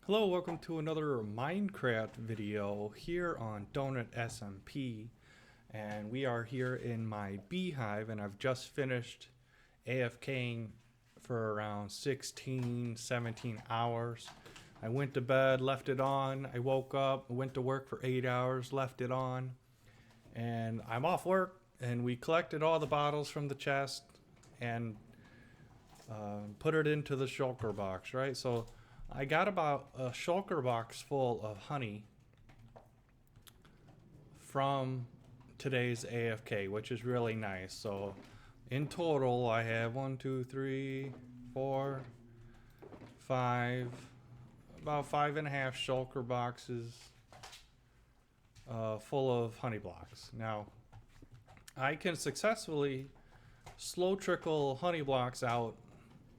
Hello, welcome to another Minecraft video here on Donut SMP, and we are here in my Beehive, and I've just finished AFKing for around 16, 17 hours. I went to bed, left it on, I woke up, went to work for 8 hours, left it on, and I'm off work, and we collected all the bottles from the chest and put it into the shulker box, right? So I got about a shulker box full of honey from today's AFK, which is really nice. So in total, I have 1, 2, 3, 4, 5, about 5.5 shulker boxes full of honey blocks. Now, I can successfully slow trickle honey blocks out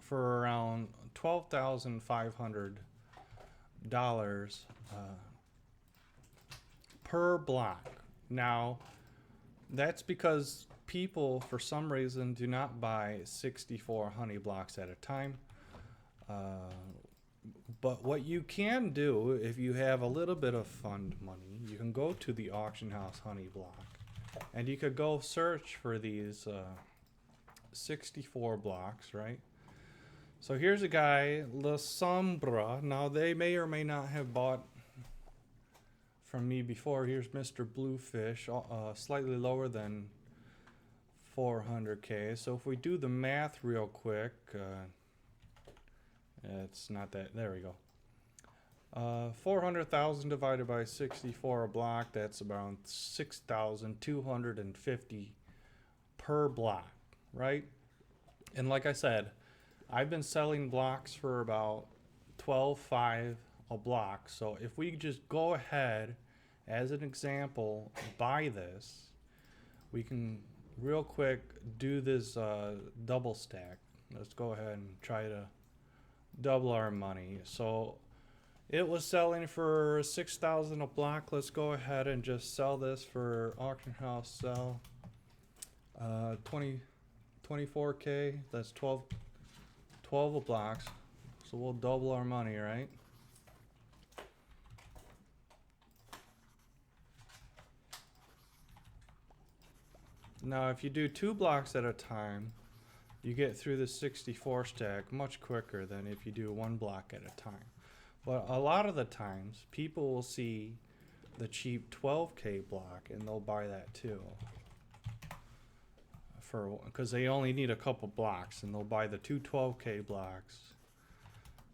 for around $12,500 per block. Now, that's because people, for some reason, do not buy 64 honey blocks at a time. But what you can do, if you have a little bit of fund money, you can go to the auction house honey block, and you could go search for these 64 blocks, right? So here's a guy, La Sombra. Now they may or may not have bought from me before. Here's Mr. Bluefish, slightly lower than 400k. So if we do the math real quick, it's not that, there we go. 400,000 divided by 64 a block, that's around 6,250 per block, right? And like I said, I've been selling blocks for about 12.5 a block. So if we just go ahead, as an example, buy this, we can real quick do this double stack. Let's go ahead and try to double our money. So it was selling for 6,000 a block. Let's go ahead and just sell this for auction house sell. 24k. That's 12 blocks, so we'll double our money, right? Now if you do 2 blocks at a time, you get through the 64 stack much quicker than if you do 1 block at a time. But a lot of the times people will see the cheap 12k block and they'll buy that too, because they only need a couple blocks, and they'll buy the two 12k blocks.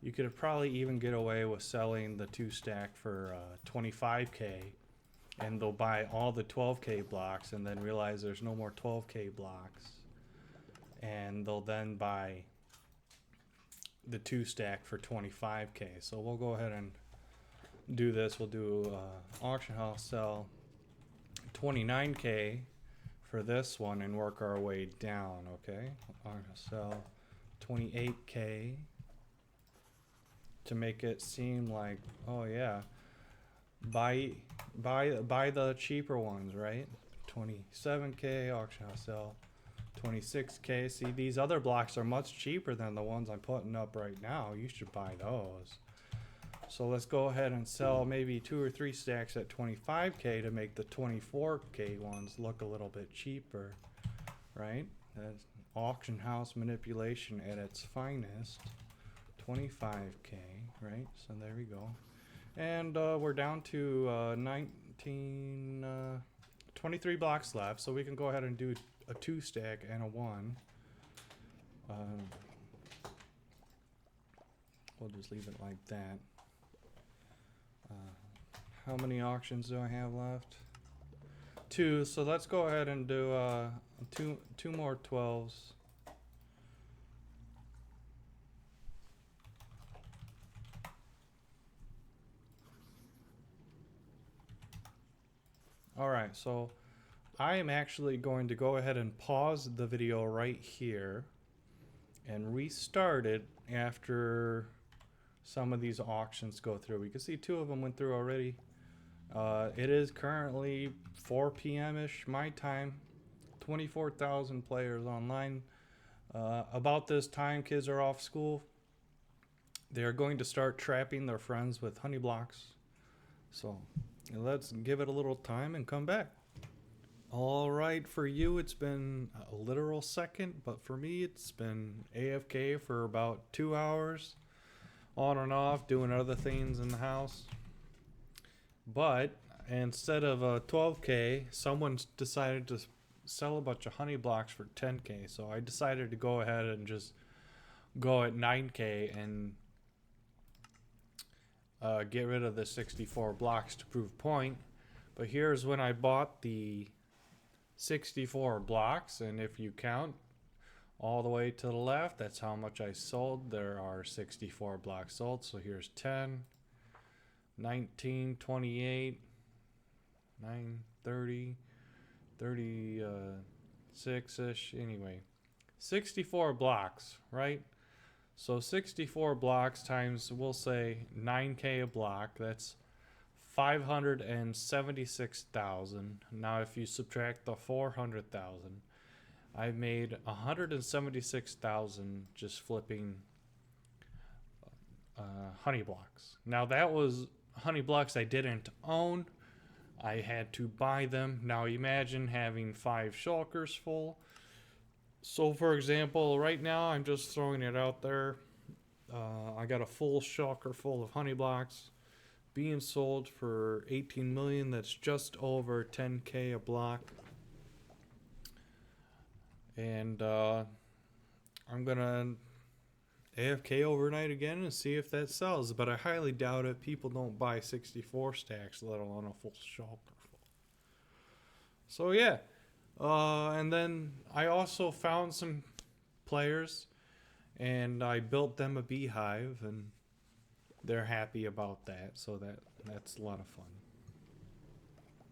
You could probably even get away with selling the 2 stack for 25k, and they'll buy all the 12k blocks and then realize there's no more 12k blocks, and they'll then buy the 2 stack for 25k. So we'll go ahead and do this. We'll do auction house sell 29k for this one and work our way down, okay? Sell 28k to make it seem like, oh yeah, buy the cheaper ones, right? 27k auction house sell 26k. See, these other blocks are much cheaper than the ones I'm putting up right now. You should buy those. So let's go ahead and sell maybe 2 or 3 stacks at 25k to make the 24k ones look a little bit cheaper, right? That's auction house manipulation at its finest. 25k, right? So there we go. And we're down to 23 blocks left, so we can go ahead and do a 2 stack and a 1. We'll just leave it like that. How many auctions do I have left? 2. So let's go ahead and do two more 12s. Alright, so I am actually going to go ahead and pause the video right here and restart it after some of these auctions go through. We can see 2 of them went through already. It is currently 4 p.m.-ish my time. 24,000 players online. About this time, kids are off school. they are going to start trapping their friends with honey blocks. So let's give it a little time and come back. All right, for you it's been a literal second, but for me it's been AFK for about 2 hours, on and off, doing other things in the house. But instead of a 12K, someone decided to sell a bunch of honey blocks for 10K. So I decided to go ahead and just go at 9K and get rid of the 64 blocks to prove point. But here's when I bought the 64 blocks, and if you count all the way to the left, that's how much I sold. There are 64 blocks sold. So here's 10, 19, 28, 9, 30, 36-ish. Anyway, 64 blocks, right? So 64 blocks times, we'll say 9K a block, that's 576,000. Now if you subtract the 400,000, I made 176,000 just flipping honey blocks. Now that was honey blocks I didn't own. I had to buy them. Now imagine having 5 shulkers full. So for example, right now I'm just throwing it out there. I got a full shulker full of honey blocks being sold for 18 million. That's just over 10K a block. And I'm gonna AFK overnight again and see if that sells. But I highly doubt it. People don't buy 64 stacks, let alone a full shulker full. So yeah. And then I also found some players and I built them a beehive and they're happy about that. So that's a lot of fun.